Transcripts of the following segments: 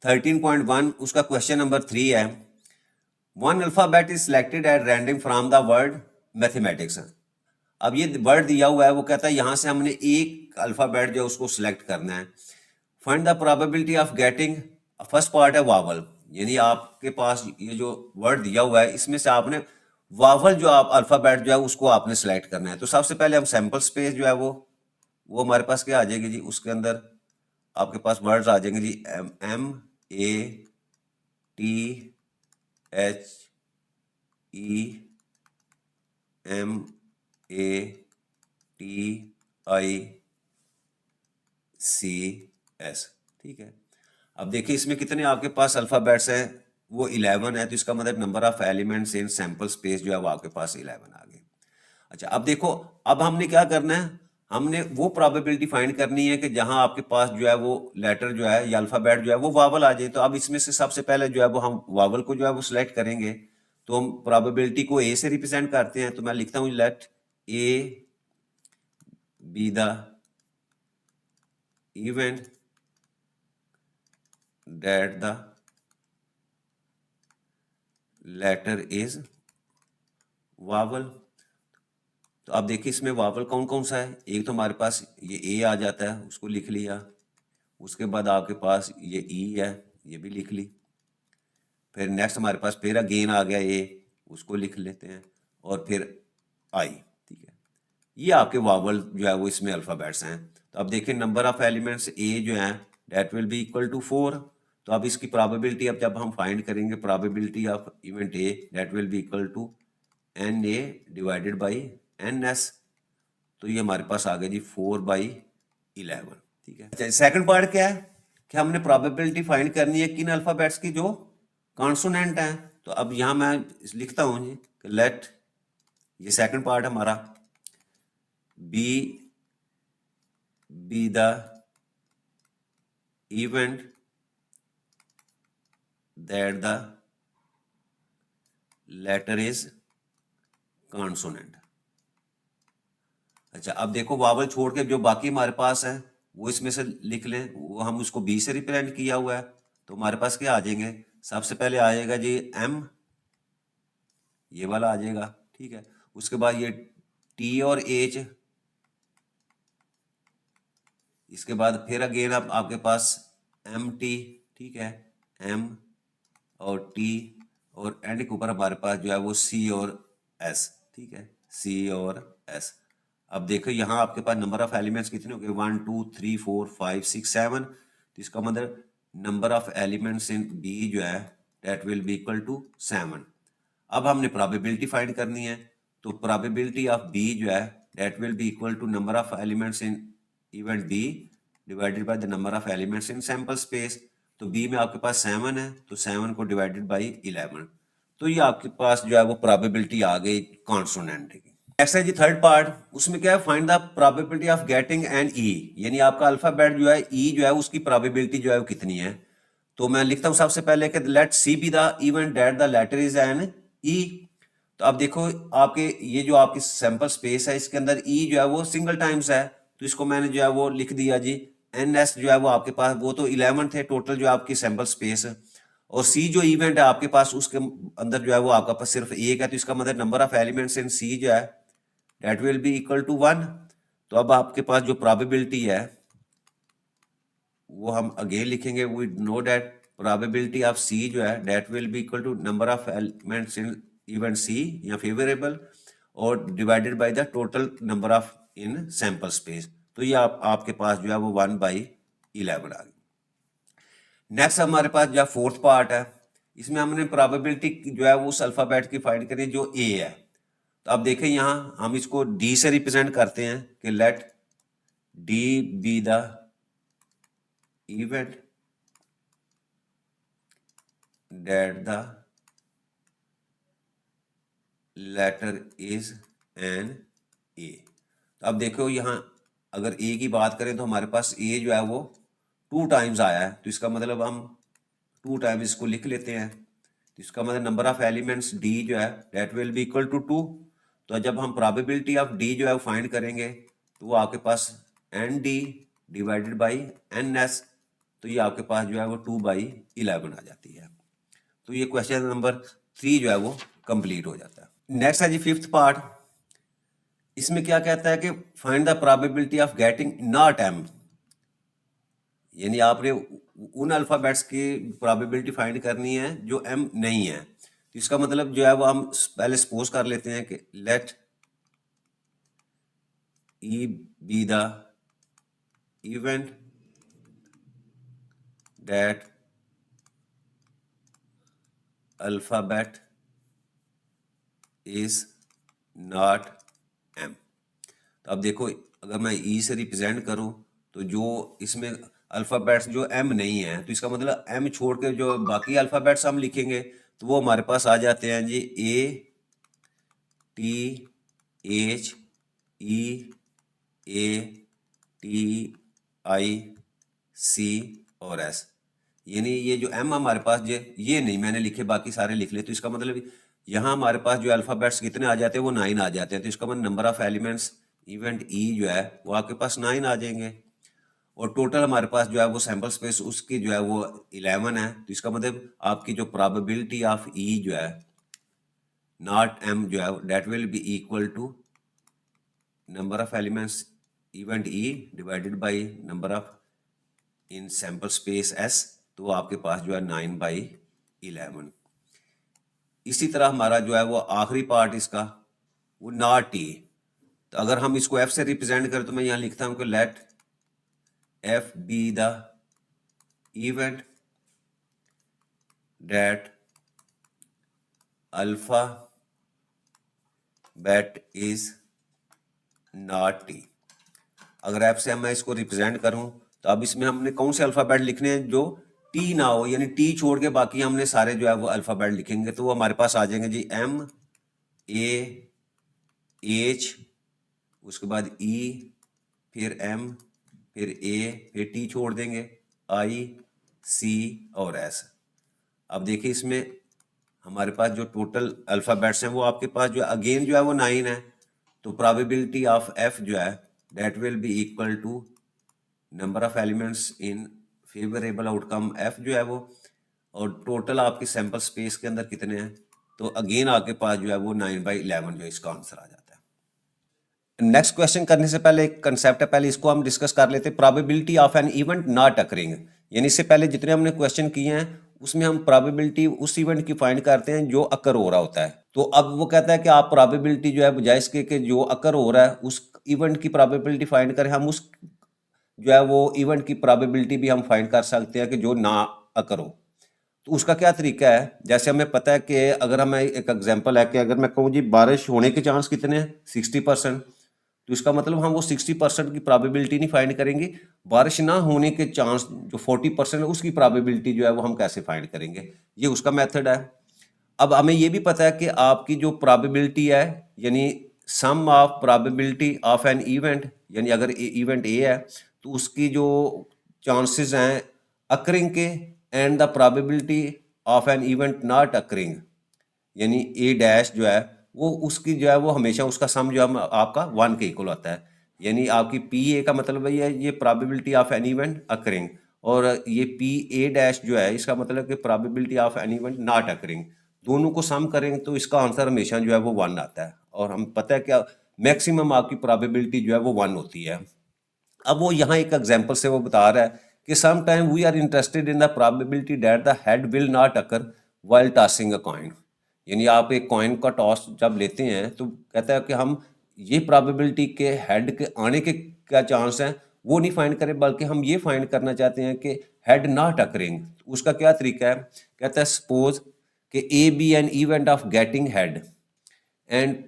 13.1 उसका question number 3 है। One alphabet is selected at random from the word mathematics. अब ये वर्ड दिया हुआ है, वो कहता है यहां से हमने एक अल्फाबेट जो उसको सिलेक्ट करना है। Find the probability of getting, first part है वावल, यानी आपके पास ये जो वर्ड दिया हुआ है इसमें से आपने वावल जो आप अल्फाबेट जो है उसको आपने सिलेक्ट करना है। तो सबसे पहले हम सैंपल स्पेस जो है वो हमारे पास क्या आ जाएगी जी, उसके अंदर आपके पास वर्ड्स आ जाएंगे जी, M A T H E M A T I C S. ठीक है, अब देखिए इसमें कितने आपके पास अल्फाबेट्स हैं, वो 11 है। तो इसका मतलब number of elements in sample space जो है वो आपके पास 11 आ गए। अच्छा, अब देखो, अब हमने क्या करना है, हमने वो प्रोबेबिलिटी फाइंड करनी है कि जहां आपके पास जो है वो लेटर जो है या अल्फाबेट जो है वो वावल आ जाए। तो अब इसमें से सबसे पहले जो है वो हम वावल को जो है वो सिलेक्ट करेंगे। तो हम प्रोबेबिलिटी को ए से रिप्रेजेंट करते हैं। तो मैं लिखता हूँ let A be the event that the letter is vowel. तो अब देखिए इसमें वावल कौन कौन सा है। एक तो हमारे पास ये ए आ जाता है, उसको लिख लिया। उसके बाद आपके पास ये ई है, ये भी लिख ली। फिर नेक्स्ट हमारे पास फिर अगेन आ गया ए, उसको लिख लेते हैं। और फिर आई। ठीक है, ये आपके वावल जो है वो इसमें अल्फाबेट्स हैं। तो अब देखिए नंबर ऑफ एलिमेंट्स ए जो है that will be equal to 4। तो अब इसकी प्रोबेबिलिटी अब जब हम फाइंड करेंगे, probability of event A that will be equal to n A divided by N S. तो ये हमारे पास आ गया जी 4/11। ठीक है, अच्छा सेकंड पार्ट क्या है कि हमने प्रोबेबिलिटी फाइंड करनी है किन अल्फाबेट्स की जो कॉन्सोनेंट है। तो अब यहां मैं लिखता हूं जी लेट, ये सेकंड पार्ट हमारा, B the event that the letter is consonant. अच्छा, अब देखो वावल छोड़ के जो बाकी हमारे पास है वो इसमें से लिख लें। वो हम उसको बी से रिप्रेजेंट किया हुआ है। तो हमारे पास क्या आ जाएंगे, सबसे पहले आ जाएगा जी एम, ये वाला आ जाएगा। ठीक है, उसके बाद ये टी और एच, इसके बाद फिर अगेन आप आपके पास एम टी। ठीक है, एम और टी, और एंड के ऊपर हमारे पास जो है वो सी और एस। ठीक है, सी और एस। अब देखो यहाँ आपके पास नंबर ऑफ एलिमेंट्स कितने हो गए, 1 2 3 4 5 6 7। तो इसका मतलब number of elements in B जो है that will be equal to 7। अब हमने प्रोबेबिलिटी फाइंड करनी है। तो प्रोबेबिलिटी ऑफ बी जो है that will be equal to number of elements in event B divided by the number of elements in sample space. तो बी में आपके पास 7 है, तो 7 को डिवाइडेड बाई 11। तो ये आपके पास जो है वो प्रोबेबिलिटी आ गई कॉन्सोनेंट की। नेक्स्ट है जी थर्ड पार्ट, उसमें क्या है, find the probability of getting an E, यानी आपका अल्फाबेट जो है ई जो है उसकी प्रोबेबिलिटी जो है वो कितनी है। तो मैं लिखता हूं सबसे पहले कि let C be the event that the letter is an E. तो अब देखो आपके ये जो आपकी सैंपल स्पेस है इसके अंदर ई जो है वो सिंगल टाइम्स है। तो इसको मैंने जो है वो लिख दिया जी एन एस जो है वो आपके पास, वो तो 11 थे टोटल जो आपकी सैंपल स्पेस। और सी जो इवेंट है आपके पास उसके अंदर जो है वो आपका पास सिर्फ एक है। तो इसका मतलब number of elements in C जो है that will be equal to 1। तो अब आपके पास जो प्रोबेबिलिटी है वो हम अगेन लिखेंगे, we know that probability of C जो है that will be equal to number of elements in event C या फेवरेबल और divided by the total number of in sample space. तो ये आपके पास जो है वो 1/11 आ गई। नेक्स्ट हमारे पास जो फोर्थ पार्ट है, इसमें हमने प्रोबेबिलिटी जो है वो उस अल्फाबेट की फाइंड करी जो ए है। तो अब देखें यहाँ हम इसको डी से रिप्रेजेंट करते हैं कि let D be the event that the letter is an A. तो अब देखो यहाँ अगर ए की बात करें तो हमारे पास ए जो है वो 2 टाइम्स आया है। तो इसका मतलब हम 2 टाइम्स इसको लिख लेते हैं। तो इसका मतलब नंबर ऑफ एलिमेंट्स डी जो है that will be equal to 2। तो जब हम प्रोबेबिलिटी ऑफ डी जो है फाइंड करेंगे तो वो आपके पास N D divided by N S, तो ये आपके पास जो है वो 2/11 आ जाती है। तो ये क्वेश्चन नंबर 3 जो है वो कंप्लीट हो जाता है। नेक्स्ट है जी 5th पार्ट। इसमें क्या कहता है कि find the probability of getting not M, यानी आपने उन अल्फाबेट्स की प्रोबेबिलिटी फाइंड करनी है जो एम नहीं है। तो इसका मतलब जो है वो हम पहले सपोज कर लेते हैं कि let E be the event that alphabet is not M. तो अब देखो, अगर मैं ई से रिप्रेजेंट करूं तो जो इसमें अल्फाबेट्स जो एम नहीं है, तो इसका मतलब एम छोड़ के जो बाकी अल्फाबेट्स हम लिखेंगे तो वो हमारे पास आ जाते हैं जी A T H E A T I C और एस। यानी ये जो एम हमारे पास ये नहीं मैंने लिखे, बाकी सारे लिख ले। तो इसका मतलब यहाँ हमारे पास जो अल्फाबेट्स कितने आ जाते हैं वो 9 आ जाते हैं। तो इसका मतलब नंबर ऑफ एलिमेंट्स इवेंट ई जो है वो आपके पास 9 आ जाएंगे, और टोटल हमारे पास जो है वो सैंपल स्पेस उसकी जो है वो 11 है। तो इसका मतलब आपकी जो प्रोबेबिलिटी ऑफ ई जो है नॉट एम जो है that will be equal to number of elements event E divided by number of in sample space S. तो आपके पास जो है 9/11। इसी तरह हमारा जो है वो आखिरी पार्ट इसका वो नॉट टी। तो अगर हम इसको एफ से रिप्रेजेंट करें तो मैं यहाँ लिखता हूँ कि let F be the event that alphabet is not T. अगर एफ से मैं इसको रिप्रेजेंट करूं तो अब इसमें हमने कौन से अल्फाबेट लिखने हैं जो टी ना हो, यानी टी छोड़ के बाकी हमने सारे जो है वो अल्फाबेट लिखेंगे। तो वो हमारे पास आ जाएंगे जी एम ए एच, उसके बाद ई, फिर एम, फिर ए, फिर टी छोड़ देंगे, आई सी और एस। अब देखिए इसमें हमारे पास जो टोटल अल्फाबेट्स हैं वो आपके पास जो अगेन जो है वो 9 है। तो प्रोबेबिलिटी ऑफ एफ जो है that will be equal to number of elements in favourable outcome F जो है वो, और टोटल आपके सैंपल स्पेस के अंदर कितने हैं। तो अगेन आपके पास जो है वो 9/11 जो इसका आंसर आ जाता है। नेक्स्ट क्वेश्चन करने से पहले एक कंसेप्ट है, पहले इसको हम डिस्कस कर लेते हैं। Probability of an event not occurring, यानी इससे पहले जितने हमने क्वेश्चन किए हैं उसमें हम प्रोबेबिलिटी उस इवेंट की फाइंड करते हैं जो अकर हो रहा होता है। तो अब वो कहता है कि आप प्रोबेबिलिटी जो है बजाय इसके कि जो अकर हो रहा है उस इवेंट की प्रोबेबिलिटी फाइंड करें, हम उस जो है वो इवेंट की प्रोबेबिलिटी भी हम फाइंड कर सकते हैं कि जो ना अकर हो। तो उसका क्या तरीका है, जैसे हमें पता है कि अगर हमें एक एग्जांपल है कि अगर मैं कहूँ जी बारिश होने के चांस कितने हैं 60%, तो इसका मतलब हम वो 60% की प्रोबेबिलिटी नहीं फाइंड करेंगे, बारिश ना होने के चांस जो 40% है उसकी प्रोबेबिलिटी जो है वो हम कैसे फाइंड करेंगे, ये उसका मेथड है। अब हमें ये भी पता है कि आपकी जो प्रोबेबिलिटी है यानी sum of probability of an event, यानी अगर इवेंट ए है तो उसकी जो चांसेस हैं अकरिंग के and the probability of an event not occurring, यानी ए डैश जो है वो उसकी जो है वो हमेशा उसका सम जो है आपका 1 के इक्वल होता है। यानी आपकी पी ए का मतलब ये है ये probability of an event occurring, और ये पी ए डैश जो है इसका मतलब कि probability of an event not occurring, दोनों को सम करेंगे तो इसका आंसर हमेशा जो है वो 1 आता है। और हम पता है क्या मैक्सिमम आपकी प्रोबेबिलिटी जो है वो 1 होती है। अब वो यहाँ एक एग्जांपल से वो बता रहा है कि some time we are interested in the probability that the head will not occur while tossing a coin, यानी आप एक कॉइन का टॉस जब लेते हैं तो कहता है कि हम ये प्रोबेबिलिटी के हेड के आने के क्या चांस हैं वो नहीं फाइंड करें, बल्कि हम ये फाइंड करना चाहते हैं कि हेड नॉट अकरिंग। उसका क्या तरीका है, कहता है सपोज कि A be an event of getting head and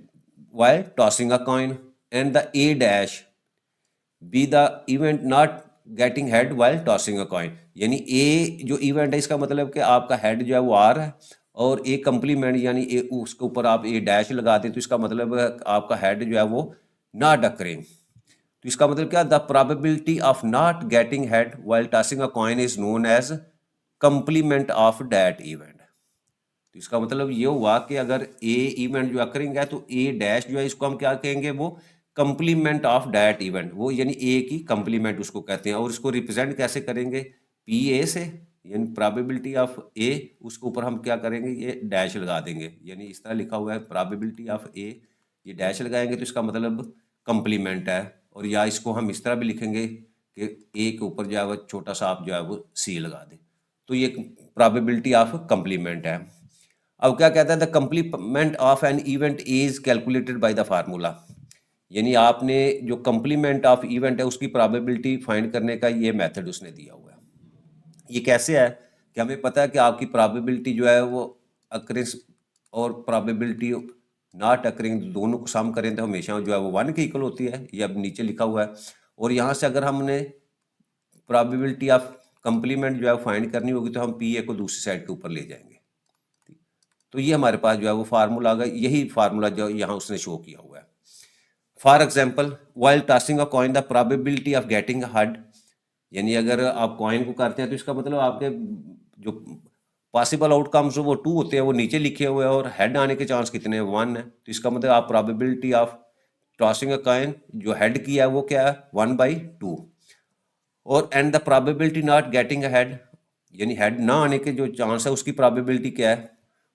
while tossing a coin and the A dash be the event not getting head while tossing a coin, यानी A जो event है इसका मतलब कि आपका हेड जो है वो आ रहा है और ए कंप्लीमेंट यानी ए उसके ऊपर आप ए डैश लगा दें तो इसका मतलब आपका हेड जो है वो नॉट अकरिंग। तो इसका मतलब क्या, the probability of not getting head while tossing a coin is known as complement of that event। तो इसका मतलब ये हुआ कि अगर ए इवेंट जो अकरिंग है तो ए डैश जो है इसको हम क्या कहेंगे, वो कंप्लीमेंट ऑफ दैट इवेंट, वो यानी ए की कंप्लीमेंट उसको कहते हैं। और इसको रिप्रेजेंट कैसे करेंगे, पी ए से, यानी प्रोबेबिलिटी ऑफ ए, उसके ऊपर हम क्या करेंगे, ये डैश लगा देंगे। यानी इस तरह लिखा हुआ है प्रोबेबिलिटी ऑफ ए, ये डैश लगाएंगे तो इसका मतलब कंप्लीमेंट है। और या इसको हम इस तरह भी लिखेंगे कि ए के ऊपर जो है वो छोटा सा आप जो है वो सी लगा दें, तो ये प्रोबेबिलिटी ऑफ कंप्लीमेंट है। अब क्या कहता है, the complement of an event is calculated by the formula, यानी आपने जो कंप्लीमेंट ऑफ इवेंट है उसकी प्रोबेबिलिटी फाइंड करने का ये मेथड उसने दिया हुआ है। ये कैसे है कि हमें पता है कि आपकी प्रोबेबिलिटी जो है वो अक्रेंस और प्रोबेबिलिटी नॉट अक्रिंग दोनों को सम करें तो हमेशा जो है वो 1 के इक्वल होती है, ये अब नीचे लिखा हुआ है। और यहाँ से अगर हमने प्रोबेबिलिटी ऑफ कंप्लीमेंट जो है फाइंड करनी होगी तो हम पी ए को दूसरी साइड के ऊपर ले जाएंगे। तो ये हमारे पास जो है वो फार्मूला आ गया, यही फार्मूला जो यहाँ उसने शो किया हुआ है। For example, while tossing a coin the probability of getting head, यानी अगर आप कॉइन को करते हैं तो इसका मतलब आपके जो पॉसिबल आउटकम्स वो 2 होते हैं वो नीचे लिखे हुए हैं, और हेड आने के चांस कितने हैं, 1 है। तो इसका मतलब आप probability of tossing a coin जो हेड की है वो क्या है, 1/2। और and the probability not getting a head, यानी हेड ना आने के जो चांस है उसकी प्रोबेबिलिटी क्या है,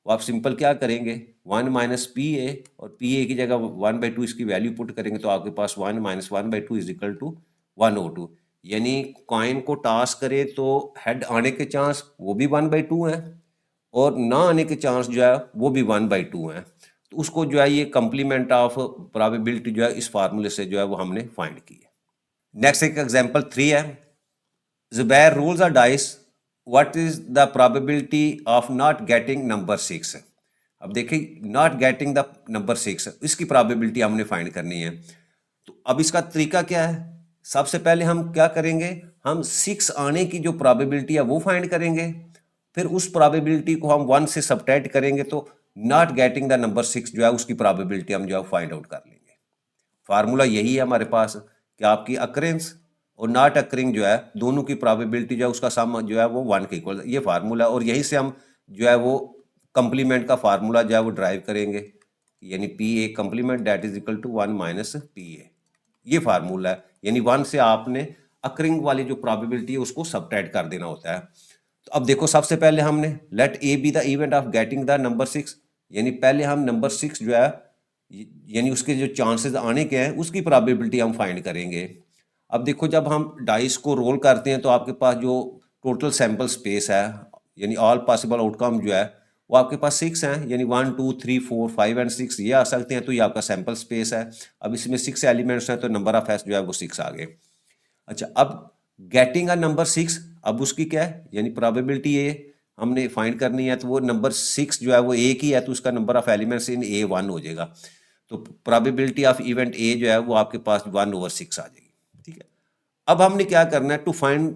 वो आप सिंपल क्या करेंगे, 1 माइनस पी ए, और पी ए की जगह 1/2 इसकी वैल्यू पुट करेंगे तो आपके पास 1 माइनस 1/2 इज इक्वल टू 1/2। यानी कॉइन को टॉस करे तो हेड आने के चांस वो भी 1/2 है, और ना आने के चांस जो है वो भी 1/2 है। तो उसको जो है ये कंप्लीमेंट ऑफ प्रोबेबिलिटी जो है इस फार्मूले से जो है वो हमने फाइंड की है। नेक्स्ट एक एग्जांपल 3 है, Zubair rolls a dice. What is the probability of not getting number 6? अब देखिए नॉट गेटिंग द नंबर 6, इसकी प्रोबेबिलिटी हमने फाइंड करनी है। तो अब इसका तरीका क्या है, सबसे पहले हम क्या करेंगे, हम 6 आने की जो प्रोबेबिलिटी है वो फाइंड करेंगे, फिर उस प्रोबेबिलिटी को हम 1 से सब्ट्रैक्ट करेंगे तो नॉट गेटिंग द नंबर 6 जो है उसकी प्रोबेबिलिटी हम जो है फाइंड आउट कर लेंगे। फार्मूला यही है हमारे पास कि आपकी अक्रेंस और नॉट अक्रिंग जो है दोनों की प्रोबेबिलिटी जो है उसका सम जो है वो 1 के इक्वल, ये फार्मूला। और यहीं से हम जो है वो कंप्लीमेंट का फार्मूला जो है वो ड्राइव करेंगे, यानी P A complement that is equal to 1 minus P A, ये फार्मूला है। यानी 1 से आपने अक्रिंग वाली जो प्रोबेबिलिटी है उसको सबट्रैक्ट कर देना होता है। तो अब देखो सबसे पहले हमने let A be the event of getting the number 6, यानी पहले हम नंबर 6 जो है यानी उसके जो चांसेस आने के हैं उसकी प्रोबेबिलिटी हम फाइंड करेंगे। अब देखो जब हम डाइस को रोल करते हैं तो आपके पास जो टोटल सैंपल स्पेस है, यानी ऑल पॉसिबल आउटकम जो है वो आपके पास 6 हैं, यानी 1 2 3 4 5 एंड 6 ये आ सकते हैं, तो ये आपका सैंपल स्पेस है। अब इसमें 6 एलिमेंट्स हैं तो नंबर ऑफ एस जो है वो 6 आ गए। अच्छा, अब गेटिंग अ नंबर 6, अब उसकी क्या है, यानी प्रोबेबिलिटी ए हमने फाइंड करनी है, तो वो नंबर 6 जो है वो ए की है तो उसका नंबर ऑफ एलिमेंट्स इन ए 1 हो जाएगा। तो प्रोबेबिलिटी ऑफ इवेंट ए जो है वो आपके पास 1/6 आ जाएगी। ठीक है, अब हमने क्या करना है, to find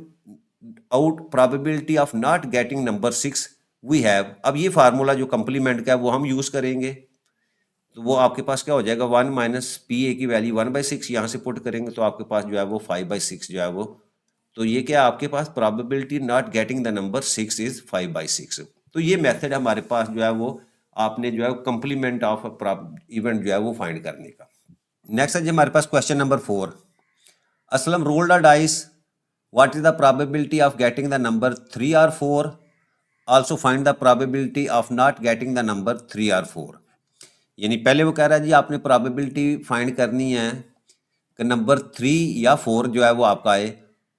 out probability of not getting number 6 we have, अब ये फार्मूला जो कंप्लीमेंट का है वो हम यूज करेंगे। तो वो आपके पास क्या हो जाएगा, 1 माइनस पी ए की वैल्यू 1/6 यहाँ से पुट करेंगे तो आपके पास जो है वो 5/6 जो है वो, तो ये क्या आपके पास probability not getting the number 6 is 5/6। तो ये मेथड हमारे पास जो है वो आपने जो है कंप्लीमेंट ऑफ इवेंट जो है वो फाइंड करने का। नेक्स्ट है जी हमारे पास question number 4, Aslam rolled a dice, what is the probability of getting the number 3 और 4, also find the probability of not getting the number 3 और 4। यानी पहले वो कह रहा है जी आपने प्रोबेबिलिटी फाइंड करनी है कि नंबर 3 या 4 जो है वो आपका आए,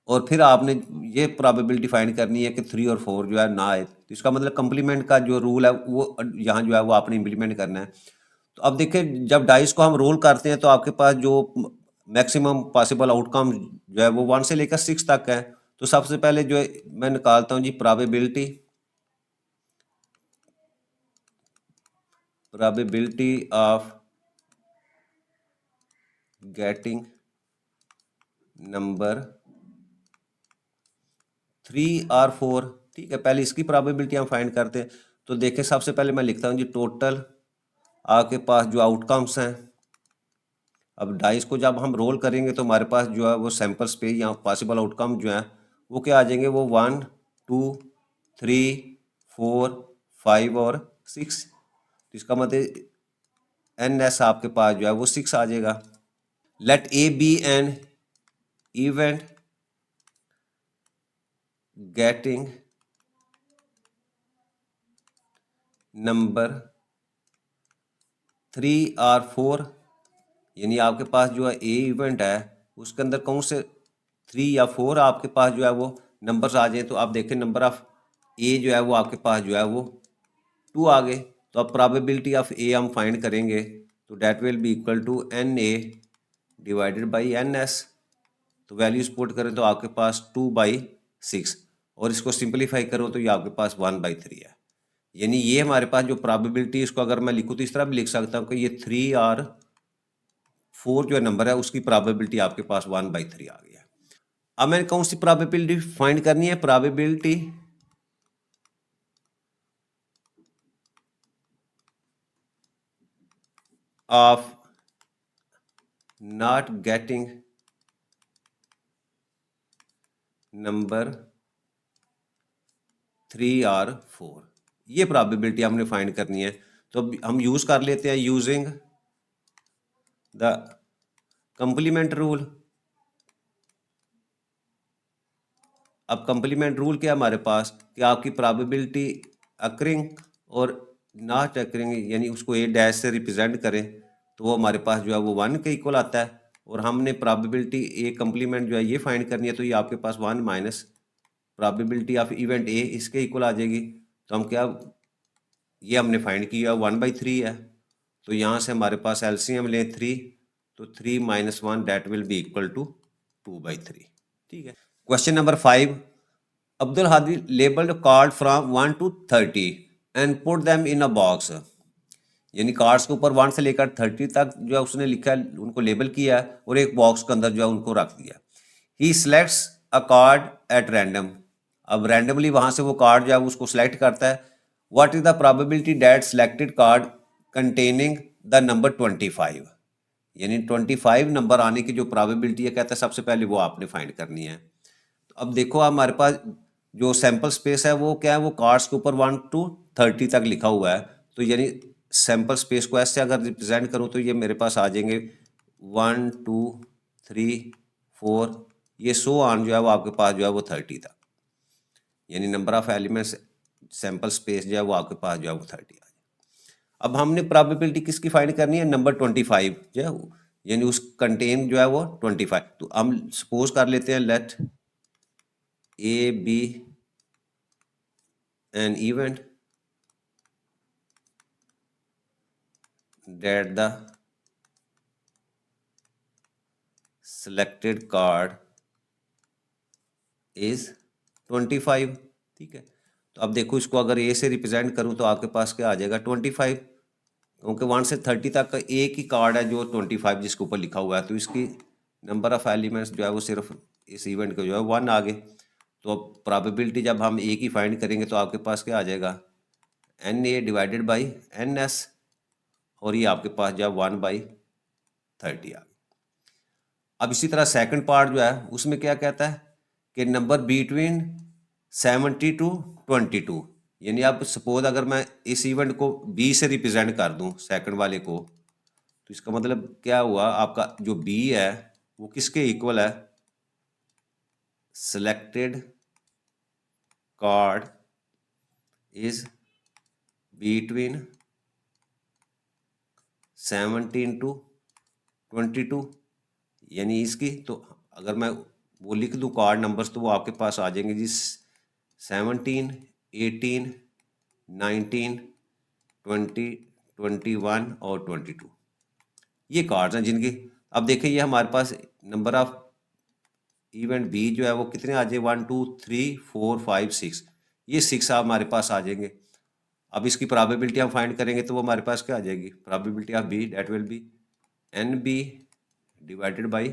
और फिर आपने ये प्रोबेबिलिटी फाइंड करनी है कि 3 और 4 जो है ना आए। तो इसका मतलब कंप्लीमेंट का जो रूल है वो यहाँ जो है वो आपने इम्प्लीमेंट करना है। तो अब देखिए जब डाइस को हम रोल करते हैं तो आपके पास जो मैक्सिमम पॉसिबल आउटकम जो है वो 1 से लेकर 6 तक है। तो सबसे पहले जो है मैं निकालता हूँ जी प्रोबेबिलिटी ऑफ गेटिंग नंबर 3 और 4। ठीक है, पहले इसकी प्रोबेबिलिटी हम फाइंड करते हैं। तो देखिए सबसे पहले मैं लिखता हूँ जी टोटल आपके पास जो आउटकम्स हैं। अब डाइस को जब हम रोल करेंगे तो हमारे पास जो है वो सैंपल स्पेस या पॉसिबल आउटकम जो है वो क्या आ जाएंगे, वो 1 2 3 4 5 और 6। तो इसका मतलब एन एस आपके पास जो है वो 6 आ जाएगा। Let A be an event getting number 3 और 4, यानी आपके पास जो है ए इवेंट है उसके अंदर कौन से 3 या 4 आपके पास जो है वो नंबर्स आ जाए, तो आप देखें नंबर ऑफ ए जो है वो आपके पास जो है वो 2 आ गए। तो अब प्रोबेबिलिटी ऑफ ए हम फाइंड करेंगे, तो that will be equal to n A divided by N S. तो वैल्यूज पुट करें तो आपके पास 2/6, और इसको सिंपलीफाई करो तो ये आपके पास 1/3 है। यानी ये हमारे पास जो प्रोबेबिलिटी, इसको अगर मैं लिखूँ तो इस तरह भी लिख सकता हूँ कि ये 3 और 4 जो नंबर है उसकी प्रोबेबिलिटी आपके पास 1/3 आ गया। अब मैंने कौन सी प्रोबेबिलिटी फाइंड करनी है? Probability of not getting number 3 और 4, ये प्रोबेबिलिटी हमने फाइंड करनी है। तो हम यूज कर लेते हैं यूजिंग द कंप्लीमेंट रूल। अब कंप्लीमेंट रूल क्या है हमारे पास कि आपकी प्रोबेबिलिटी अकरिंग और नॉट अकरिंग, यानी उसको ए डैश से रिप्रेजेंट करें तो वो हमारे पास जो है वो 1 के इक्वल आता है, और हमने प्रोबेबिलिटी ए कंप्लीमेंट जो है ये फाइंड करनी है, तो ये आपके पास 1 माइनस प्रोबेबिलिटी ऑफ इवेंट ए इसके इक्वल आ जाएगी। तो हम क्या, ये हमने फाइंड किया 1/3 है, तो यहाँ से हमारे पास एलसीएम लें 3, तो 3 - 1 that will be equal to 2/3। ठीक है। Question number 5, Abdul Hadi labeled card from 1 to 30 and put them in a box। यानी कार्ड्स के ऊपर 1 से लेकर 30 तक जो है उसने लिखा है, उनको लेबल किया है और एक बॉक्स के अंदर जो है उनको रख दिया। He selects a card at random. अब रैंडमली वहां से वो कार्ड जो है उसको सिलेक्ट करता है। What is the probability that selected card containing the number 25, यानी 25 नंबर आने की जो प्रोबेबिलिटी है, कहता है सबसे पहले वो आपने फाइंड करनी है। तो अब देखो हमारे पास जो सैंपल स्पेस है वो क्या है, वो कार्ड्स के ऊपर 1 to 30 तक लिखा हुआ है, तो यानी सैंपल स्पेस को ऐसे अगर रिप्रेजेंट करूँ तो ये मेरे पास आ जाएंगे 1 2 3 4, ये 100 आन जो है वो आपके पास जो है वो 30 तक, यानी number of elements sample space जो है वो आपके पास जो है वो 30 आ जाए। अब हमने प्रोबेबिलिटी किसकी फाइंड करनी है? नंबर 25 जो है यानी उस कंटेन जो है वो 25। तो हम सपोज कर लेते हैं let A be an event that the selected card is 25। ठीक है। तो अब देखो इसको अगर ए से रिप्रेजेंट करूं तो आपके पास क्या आ जाएगा 25, क्योंकि 1 से 30 तक का एक ही कार्ड है जो 25 जिसके ऊपर लिखा हुआ है, तो इसकी नंबर ऑफ एलिमेंट्स जो है वो सिर्फ इस इवेंट के जो है 1 आ गए। तो अब प्रोबेबिलिटी जब हम ए की फाइंड करेंगे तो आपके पास क्या आ जाएगा n A divided by N S, और ये आपके पास जो है 1/30 आ गया। अब इसी तरह सेकंड पार्ट जो है उसमें क्या कहता है कि नंबर बिटवीन 70 to 22, यानी अब सपोज अगर मैं इस इवेंट को बी से रिप्रेजेंट कर दूं सेकंड वाले को, तो इसका मतलब क्या हुआ, आपका जो बी है वो किसके इक्वल है? Selected card is between 17 to 22, यानी इसकी तो अगर मैं वो लिख दूँ कार्ड नंबर्स तो वो आपके पास आ जाएंगे जी 17 18 19 20 21 और 22, ये कार्ड्स हैं जिनकी। अब देखिए ये हमारे पास नंबर ऑफ इवेंट बी जो है वो कितने आ जाए 1 2 3 4 5 6, ये 6 हमारे पास आ जाएंगे। अब इसकी प्रोबेबिलिटी हम फाइंड करेंगे तो वो हमारे पास क्या आ जाएगी? Probability of B that will be n B divided by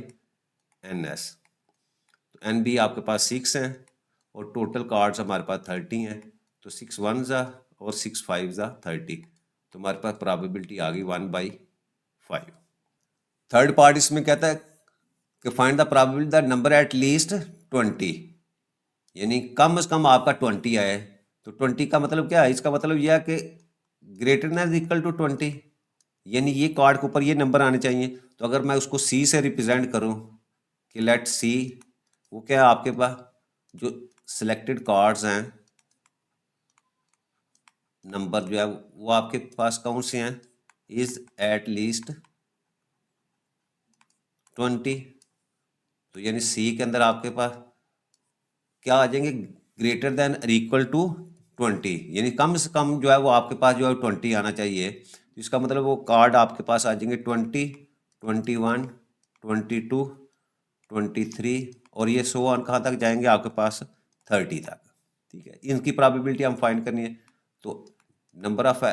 N S. तो एन बी आपके पास 6 हैं और टोटल कार्ड्स हमारे पास 30 हैं, तो 6 1 ज़ा और 6 5 ज़ा 30, तो हमारे पास प्रोबेबिलिटी आ गई 1/5। थर्ड पार्ट इसमें कहता है कि find the probability the number at least 20, यानी कम से कम आपका 20 आए। तो 20 का मतलब क्या है? इसका मतलब यह है कि ग्रेटर देन इक्वल टू 20, यानी ये कार्ड के ऊपर ये नंबर आने चाहिए। तो अगर मैं उसको सी से रिप्रेजेंट करूं कि लेट सी, वो क्या है आपके पास जो सिलेक्टेड कार्ड्स हैं, नंबर जो है वो आपके पास कौन से हैं, इज एट लीस्ट 20। तो यानी सी के अंदर आपके पास क्या आ जाएंगे, ग्रेटर देन और इक्वल टू 20, यानी कम से कम जो है वो आपके पास जो है 20 आना चाहिए। तो इसका मतलब वो कार्ड आपके पास आ जाएंगे 20, 21, 22, 23 और ये 100 कहाँ तक जाएंगे आपके पास 30 तक। ठीक है, इनकी प्रोबेबिलिटी हम फाइंड करनी है। तो number of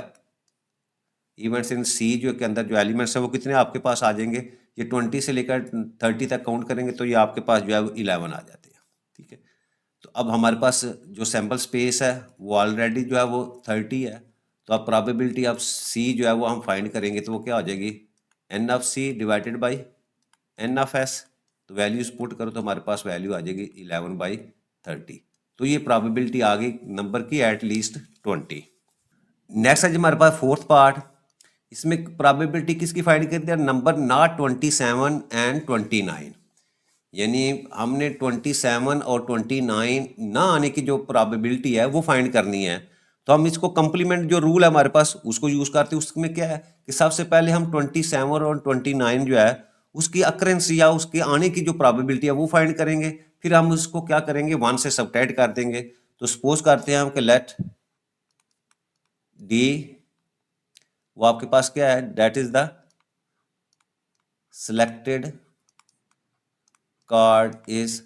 events in C जो के अंदर जो एलिमेंट्स हैं वो कितने आपके पास आ जाएंगे, ये 20 से लेकर 30 तक काउंट करेंगे तो ये आपके पास जो है 11 आ जाते हैं। ठीक है, तो अब हमारे पास जो सैम्पल स्पेस है वो ऑलरेडी जो है वो 30 है। तो अब प्रोबेबिलिटी ऑफ सी जो है वो हम फाइंड करेंगे तो वो क्या हो जाएगी, n of C divided by n of S. तो वैल्यूज पुट करो तो हमारे पास वैल्यू आ जाएगी 11/30। तो ये प्रोबेबिलिटी आ गई नंबर की एट लीस्ट 20। नेक्स्ट है जी हमारे पास फोर्थ पार्ट। इसमें प्रोबेबिलिटी किसकी फाइंड करी थी, नंबर नॉट 27 एंड 29। यानी हमने 27 और 29 ना आने की जो प्रोबेबिलिटी है वो फाइंड करनी है। तो हम इसको कंप्लीमेंट जो रूल है हमारे पास उसको यूज करते हैं। उसमें क्या है कि सबसे पहले हम 27 और 29 जो है उसकी अक्रेंस या उसके आने की जो प्रोबेबिलिटी है वो फाइंड करेंगे। फिर हम उसको क्या करेंगे, 1 से सबट्रैक्ट कर देंगे। तो सपोज करते हैं हम कि लेट डी, वो आपके पास क्या है, that is the selected card is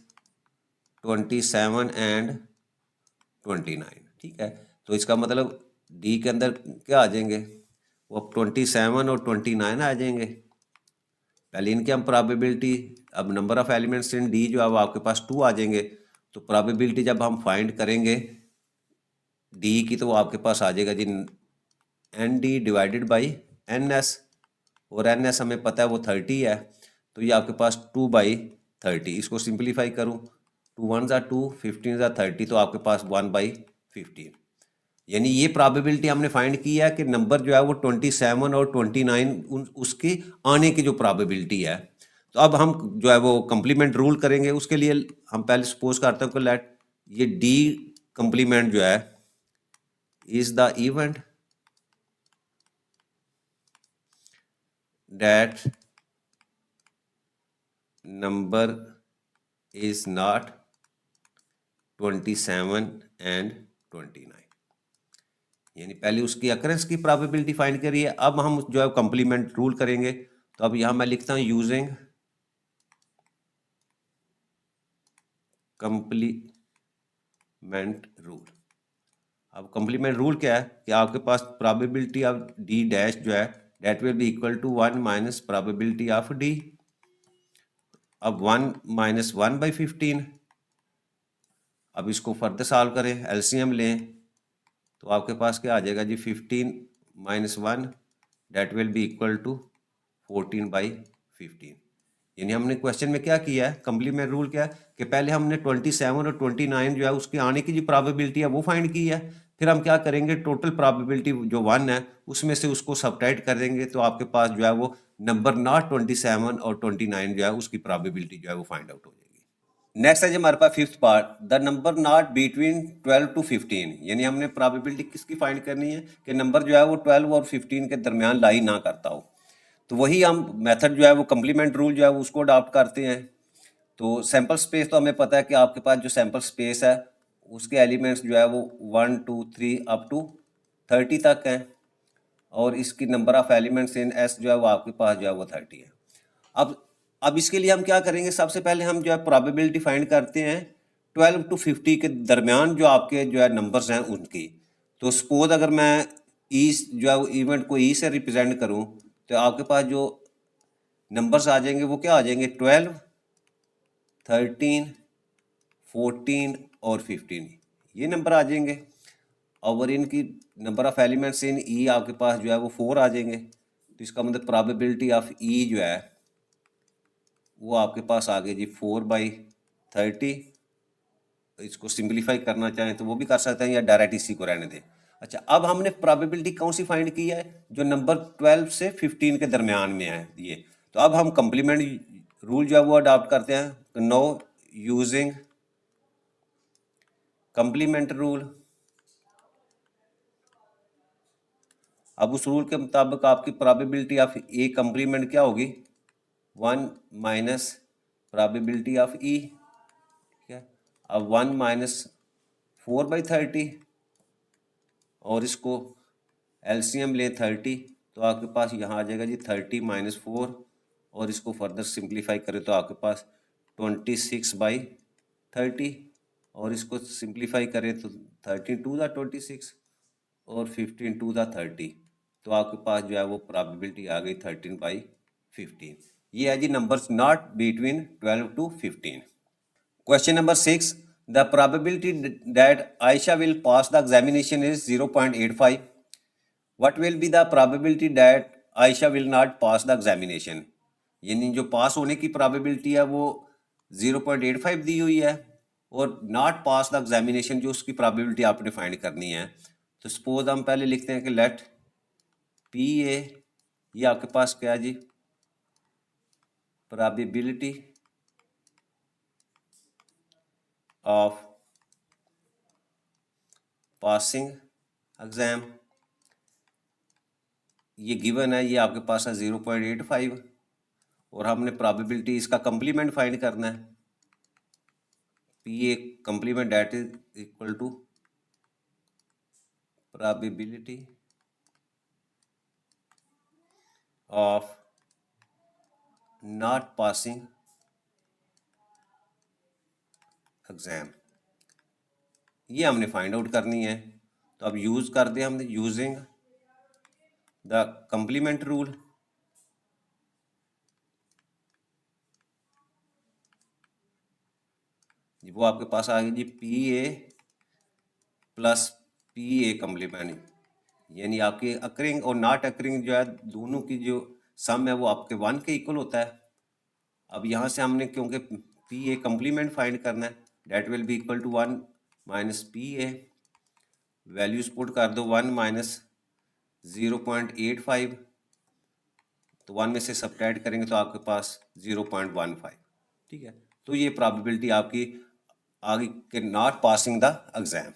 27 and 29। ठीक है, तो इसका मतलब डी के अंदर क्या आ जाएंगे, वो 27 और 29 आ जाएंगे। पहले इनके हम प्रोबेबिलिटी, अब number of elements in D जो है वो आपके पास 2 आ जाएंगे। तो प्रोबेबिलिटी जब हम फाइंड करेंगे डी की तो वो आपके पास आ जाएगा जी N D divided by N S, और एन एस हमें पता है वो 30 है। तो ये आपके पास 2/30। इसको सिंप्लीफाई करूँ, 2 1 ज़ा 2, 15 ज़ा 30, तो आपके पास 1/15। यानी ये प्रोबेबिलिटी हमने फाइंड की है कि नंबर जो है वो 27 और 29 उसकी आने की जो प्रोबेबिलिटी है। तो अब हम जो है वो कंप्लीमेंट रूल करेंगे। उसके लिए हम पहले सपोज करते हैं कि लेट ये डी कंप्लीमेंट जो है is the event that number is not 27 and 29। यानी पहले उसकी अकरेंस की प्रोबेबिलिटी फाइंड करिए, अब हम जो है कंप्लीमेंट रूल करेंगे। तो अब यहां मैं लिखता हूं यूजिंग कंप्लीमेंट रूल। अब कंप्लीमेंट रूल क्या है कि आपके पास प्रोबेबिलिटी ऑफ डी डैश जो है that will be equal to 1 minus probability of D. अब 1 माइनस 1/15। अब इसको फर्दर सॉल्व करें, एलसीएम लें, तो आपके पास क्या आ जाएगा जी 15 minus 1 that will be equal to 14/15। यानी हमने क्वेश्चन में क्या किया है, कंप्लीमेंट रूल क्या है कि पहले हमने 27 और 29 जो है उसके आने की जो प्रोबेबिलिटी है वो फाइंड की है। फिर हम क्या करेंगे, टोटल प्रोबेबिलिटी जो 1 है उसमें से उसको सबट्रैक्ट कर देंगे। तो आपके पास जो है वो नंबर नॉट 27 और 29 जो है उसकी प्रोबेबिलिटी जो है वो फाइंड आउट हो जाएगी। नेक्स्ट है जी हमारे पास fifth part, the number not between 12 to 15। यानी हमने प्रोबेबिलिटी किसकी फाइंड करनी है कि नंबर जो है वो 12 और 15 के दरमियान लाई ना करता हो। तो वही हम मेथड जो है वो कंप्लीमेंट रूल जो है वो उसको अडॉप्ट करते हैं। तो सैम्पल स्पेस तो हमें पता है कि आपके पास जो सैम्पल स्पेस है उसके एलिमेंट्स जो है वो 1 2 3 अप टू 30 तक हैं, और इसकी number of elements in S जो है वो आपके पास जो है वो 30 है। अब इसके लिए हम क्या करेंगे, सबसे पहले हम जो है प्रोबेबिलिटी फाइंड करते हैं 12 to 50 के दरमियान जो आपके जो है नंबर्स हैं उनकी। तो सपोज अगर मैं ई जो है इवेंट को ई से रिप्रेजेंट करूं तो आपके पास जो नंबर्स आ जाएंगे वो क्या आ जाएंगे, 12, 13, 14 और 15, ये नंबर आ जाएंगे। और इनकी नंबर ऑफ एलिमेंट्स इन ई आपके पास जो है वो 4 आ जाएंगे। तो इसका मतलब प्रोबेबिलिटी ऑफ ई जो है वो आपके पास आ गई जी 4/30। इसको सिंप्लीफाई करना चाहें तो वो भी कर सकते हैं या डायरेक्ट इसी को रहने दें। अच्छा, अब हमने प्रोबेबिलिटी कौन सी फाइंड की है, जो नंबर 12 से 15 के दरमियान में है ये। तो अब हम कंप्लीमेंट रूल जो है वो अडॉप्ट करते हैं, नो यूजिंग कंप्लीमेंट रूल। अब उस रूल के मुताबिक आपकी प्रोबेबिलिटी ऑफ ए कंप्लीमेंट क्या होगी, 1 माइनस प्रोबेबिलिटी ऑफ ई, ठीक है। अब 1 माइनस 4/30 और इसको एलसीएम ले 30, तो आपके पास यहाँ आ जाएगा जी 30 माइनस 4, और इसको फर्दर सिंप्लीफाई करें तो आपके पास 26/30, और इसको सिंप्लीफाई करें तो 13 2 दा 26 और 15 2 दा 30, तो आपके पास जो है वो प्रोबेबिलिटी आ गई 13/15। ये है जी numbers not between 12 to 15। Question number 6. The probability that Aisha will pass the examination is 0.85. What will be the probability that Aisha will not pass the examination? यानी जो पास होने की probability है वो 0.85 दी हुई है, और not pass the examination जो उसकी probability आपने फाइंड करनी है। तो सपोज हम पहले लिखते हैं कि लेट पी ए, ये आपके पास क्या है जी, probability of passing एग्जाम, ये गिवन है, ये आपके पास है 0.85, और हमने प्रोबेबिलिटी इसका कंप्लीमेंट फाइंड करना है, P A complement that is equal to probability of not passing exam, ये हमने फाइंड आउट करनी है। तो अब यूज कर दें हमने यूजिंग द कंप्लीमेंट रूल। वो आपके पास आ गई G P A plus P A complement, यानी आपके अकरिंग और नॉट अकरिंग जो है दोनों की जो सम है वो आपके 1 के इक्वल होता है। अब यहाँ से हमने क्योंकि पी ए कंप्लीमेंट फाइंड करना है, that will be equal to 1 minus P A, values put कर दो 1 माइनस 0.85, तो 1 में से सब्ट्रैक्ट करेंगे तो आपके पास 0.15, ठीक है। तो ये प्रोबेबिलिटी आपकी आगे के नॉट पासिंग द एग्जाम।